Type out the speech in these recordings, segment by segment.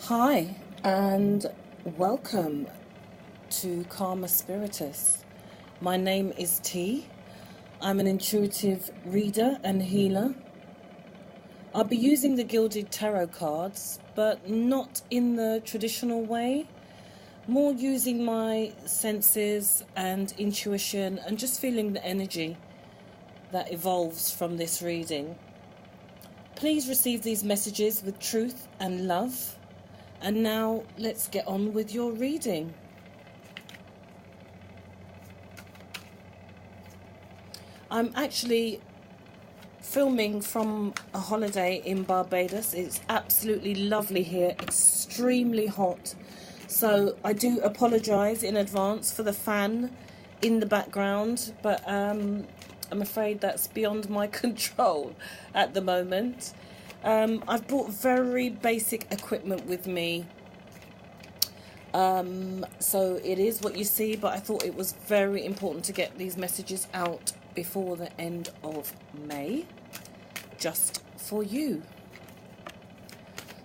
Hi, and welcome to Karmaspiritus. My name is T. I'm an intuitive reader and healer. I'll be using the Gilded Tarot cards, but not in the traditional way. More using my senses and intuition and just feeling the energy that evolves from this reading. Please receive these messages with truth and love. And now let's get on with your reading. I'm actually filming from a holiday in Barbados. It's absolutely lovely here, extremely hot. So I do apologise in advance for the fan in the background, but I'm afraid that's beyond my control at the moment. I've brought very basic equipment with me, so it is what you see, but I thought it was very important to get these messages out before the end of May, just for you.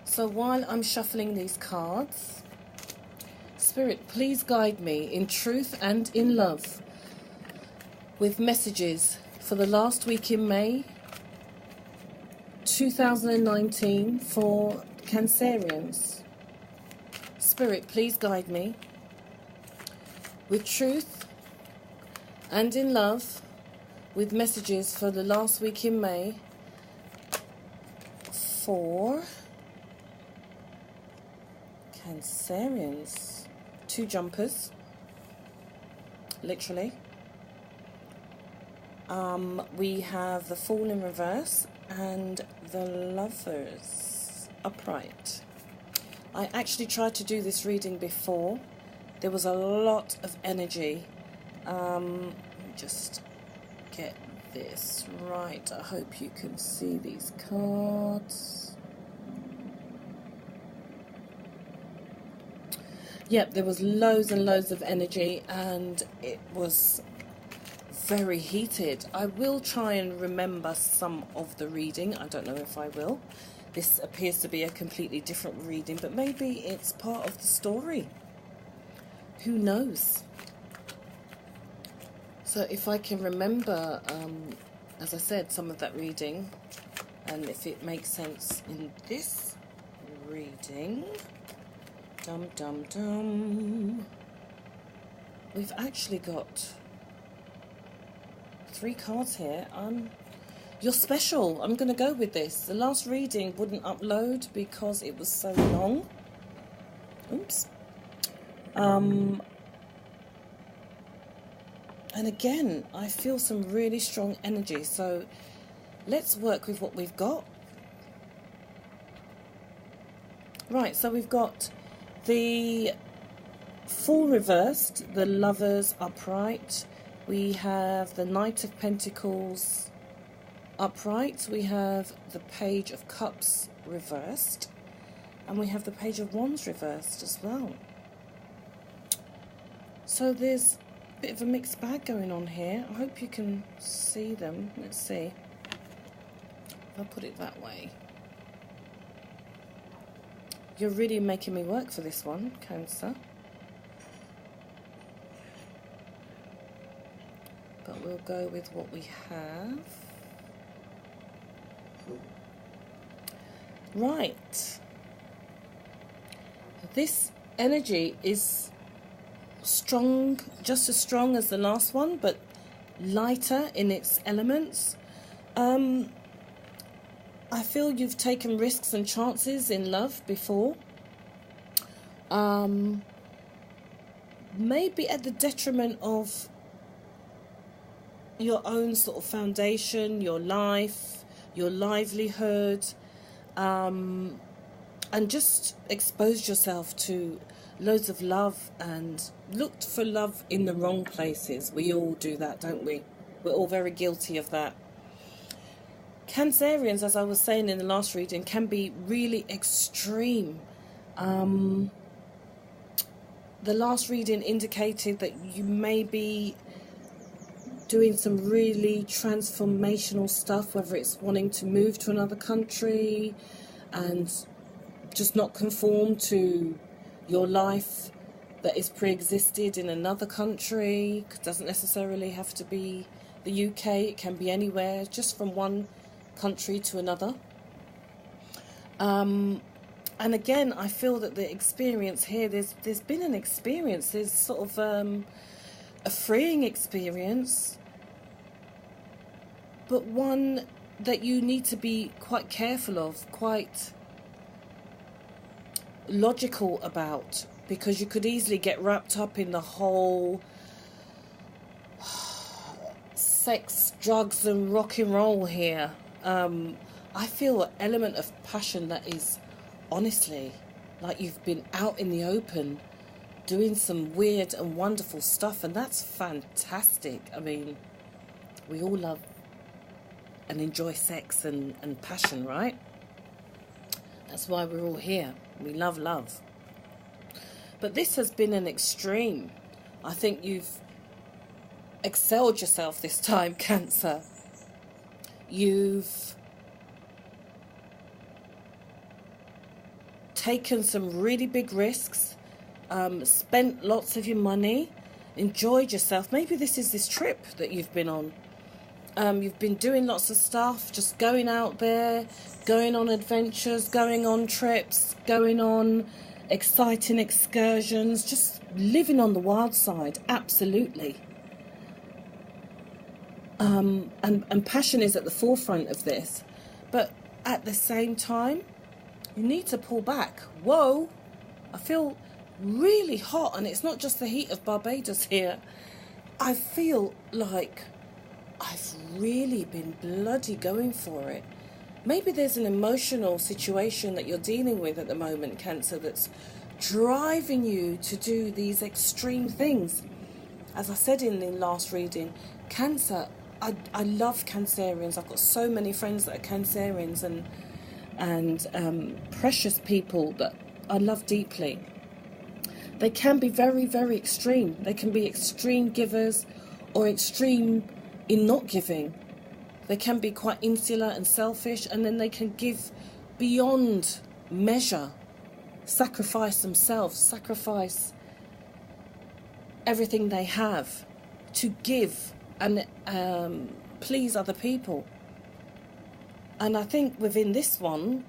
So while I'm shuffling these cards, Spirit, please guide me in truth and in love with messages for the last week in May 2019 for Cancerians. Spirit, please guide me with truth and in love with messages for the last week in May for Cancerians. Two jumpers, literally. We have the Fool in reverse and the Lovers upright. I actually tried to do this reading before. There was a lot of energy. Let me just get this right. I hope you can see these cards. Yep, there was loads and loads of energy, and it was very heated. I will try and remember some of the reading. I don't know if I will. This appears to be a completely different reading, but maybe it's part of the story. Who knows? So if I can remember, as I said, some of that reading, and if it makes sense in this reading, dum dum dum, we've actually got 3 cards here. You're special. I'm going to go with this. The last reading wouldn't upload because it was so long. Oops. And again, I feel some really strong energy. So let's work with what we've got. Right, so we've got the Fool reversed, the Lovers upright. We have the Knight of Pentacles upright. We have the Page of Cups reversed. And we have the Page of Wands reversed as well. So there's a bit of a mixed bag going on here. I hope you can see them. Let's see. If I put it that way. You're really making me work for this one, Cancer. But we'll go with what we have. Right. This energy is strong, just as strong as the last one, but lighter in its elements. I feel you've taken risks and chances in love before. Maybe at the detriment of your own sort of foundation, your life, your livelihood, and just exposed yourself to loads of love and looked for love in the wrong places. We all do that, don't we? We're all very guilty of that. Cancerians, as I was saying in the last reading, can be really extreme. The last reading indicated that you may be doing some really transformational stuff, whether it's wanting to move to another country and just not conform to your life that is pre-existed in another country. It doesn't necessarily have to be the UK, it can be anywhere, just from one country to another. And again, I feel that the experience here, there's been an experience, there's sort of a freeing experience, but one that you need to be quite careful of, quite logical about, because you could easily get wrapped up in the whole sex, drugs and rock and roll here. I feel an element of passion that is honestly like you've been out in the open doing some weird and wonderful stuff, and that's fantastic. I mean, we all love and enjoy sex and passion, right? That's why we're all here. We love love. But this has been an extreme. I think you've excelled yourself this time, Cancer. You've taken some really big risks, spent lots of your money, enjoyed yourself. Maybe this is this trip that you've been on. You've been doing lots of stuff, just going out there, going on adventures, going on trips, going on exciting excursions, just living on the wild side, absolutely. And passion is at the forefront of this. But at the same time, you need to pull back. Whoa, I feel really hot, and it's not just the heat of Barbados here. I feel like I've really been bloody going for it. Maybe there's an emotional situation that you're dealing with at the moment, Cancer, that's driving you to do these extreme things. As I said in the last reading, Cancer, I love Cancerians. I've got so many friends that are Cancerians and precious people that I love deeply. They can be very, very extreme. They can be extreme givers or extreme in not giving. They can be quite insular and selfish, and then they can give beyond measure, sacrifice themselves, sacrifice everything they have to give and please other people. And I think within this one,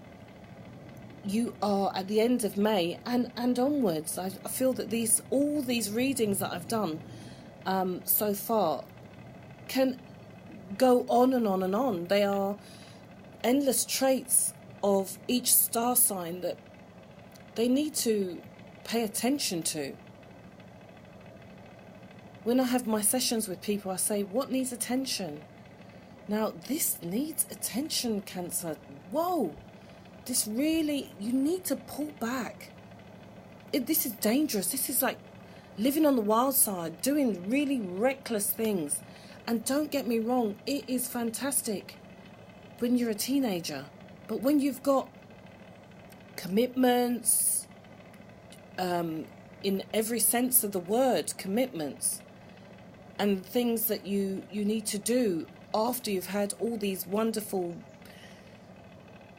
you are at the end of May and onwards. I feel that all these readings that I've done so far can go on and on and on. They are endless traits of each star sign that they need to pay attention to. When I have my sessions with people, I say, what needs attention? Now, this needs attention, Cancer. Whoa, this really, you need to pull back. This is dangerous. This is like living on the wild side, doing really reckless things. And don't get me wrong, it is fantastic when you're a teenager. But when you've got commitments, in every sense of the word, commitments, and things that you need to do after you've had all these wonderful,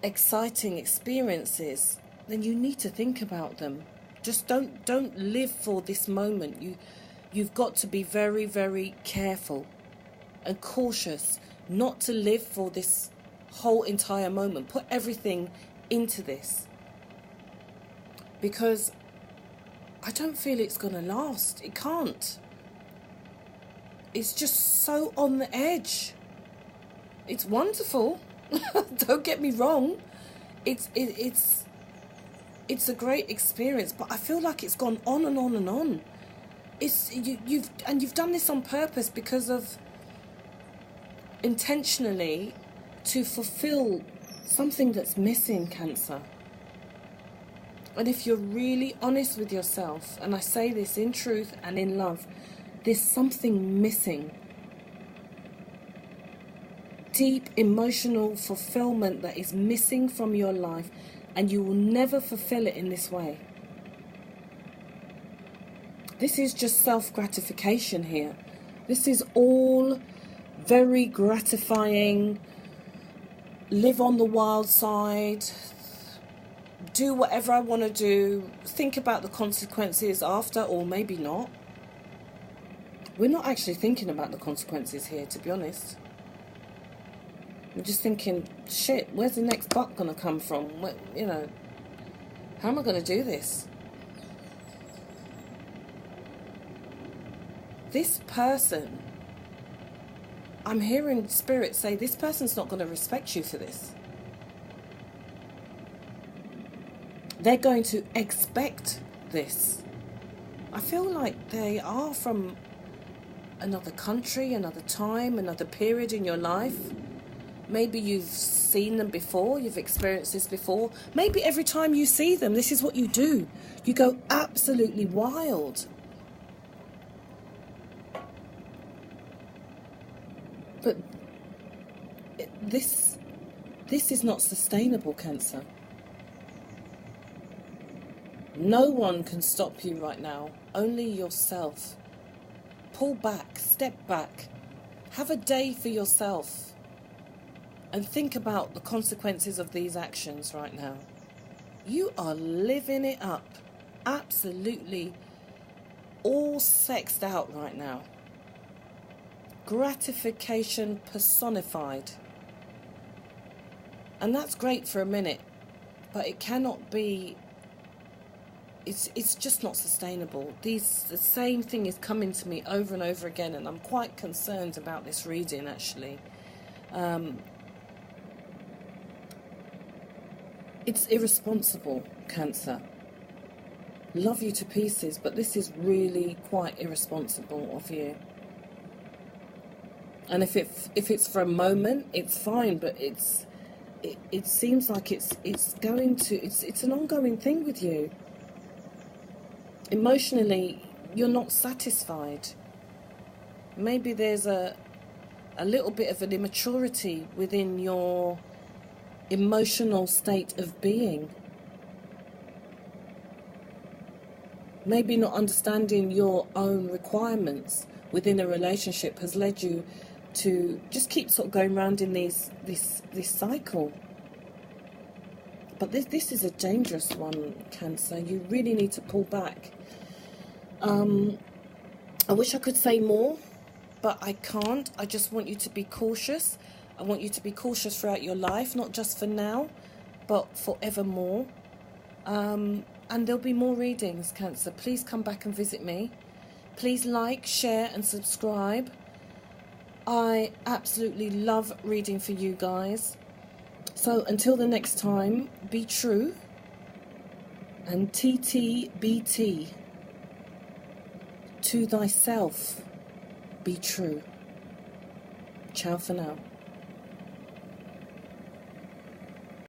exciting experiences, then you need to think about them. Just don't live for this moment. You've got to be very, very careful and cautious not to live for this whole entire moment. Put everything into this, because I don't feel it's going to last. It can't. It's just so on the edge. It's wonderful. Don't get me wrong. It's a great experience, but I feel like it's gone on and on and on. You've done this on purpose, because of intentionally to fulfill something that's missing, Cancer. And if you're really honest with yourself, and I say this in truth and in love, there's something missing. Deep emotional fulfillment that is missing from your life, and you will never fulfill it in this way. This is just self-gratification here. This is all very gratifying, live on the wild side, do whatever I want to do, think about the consequences after, or maybe not. We're not actually thinking about the consequences here, to be honest. We're just thinking, shit, where's the next buck going to come from? How am I going to do this? This person, I'm hearing Spirit say, this person's not going to respect you for this. They're going to expect this. I feel like they are from another country, another time, another period in your life. Maybe you've seen them before, you've experienced this before. Maybe every time you see them, this is what you do. You go absolutely wild. But this is not sustainable, Cancer. No one can stop you right now, only yourself. Pull back, step back, have a day for yourself, and think about the consequences of these actions right now. You are living it up, absolutely all sexed out right now. Gratification personified. And that's great for a minute, but it cannot be. It's just not sustainable. The same thing is coming to me over and over again, and I'm quite concerned about this reading, actually. It's irresponsible, Cancer. Love you to pieces, but this is really quite irresponsible of you. And if it's for a moment, it's fine, but it seems like it's an ongoing thing with you. Emotionally, you're not satisfied. Maybe there's a little bit of an immaturity within your emotional state of being. Maybe not understanding your own requirements within a relationship has led you to just keep sort of going round in this cycle. But this is a dangerous one, Cancer. You really need to pull back. I wish I could say more, but I can't. I just want you to be cautious. I want you to be cautious throughout your life, not just for now, but forevermore. And there'll be more readings, Cancer. Please come back and visit me. Please like, share and subscribe. I absolutely love reading for you guys. So until the next time, be true and TTBT. To thyself be true. Ciao for now.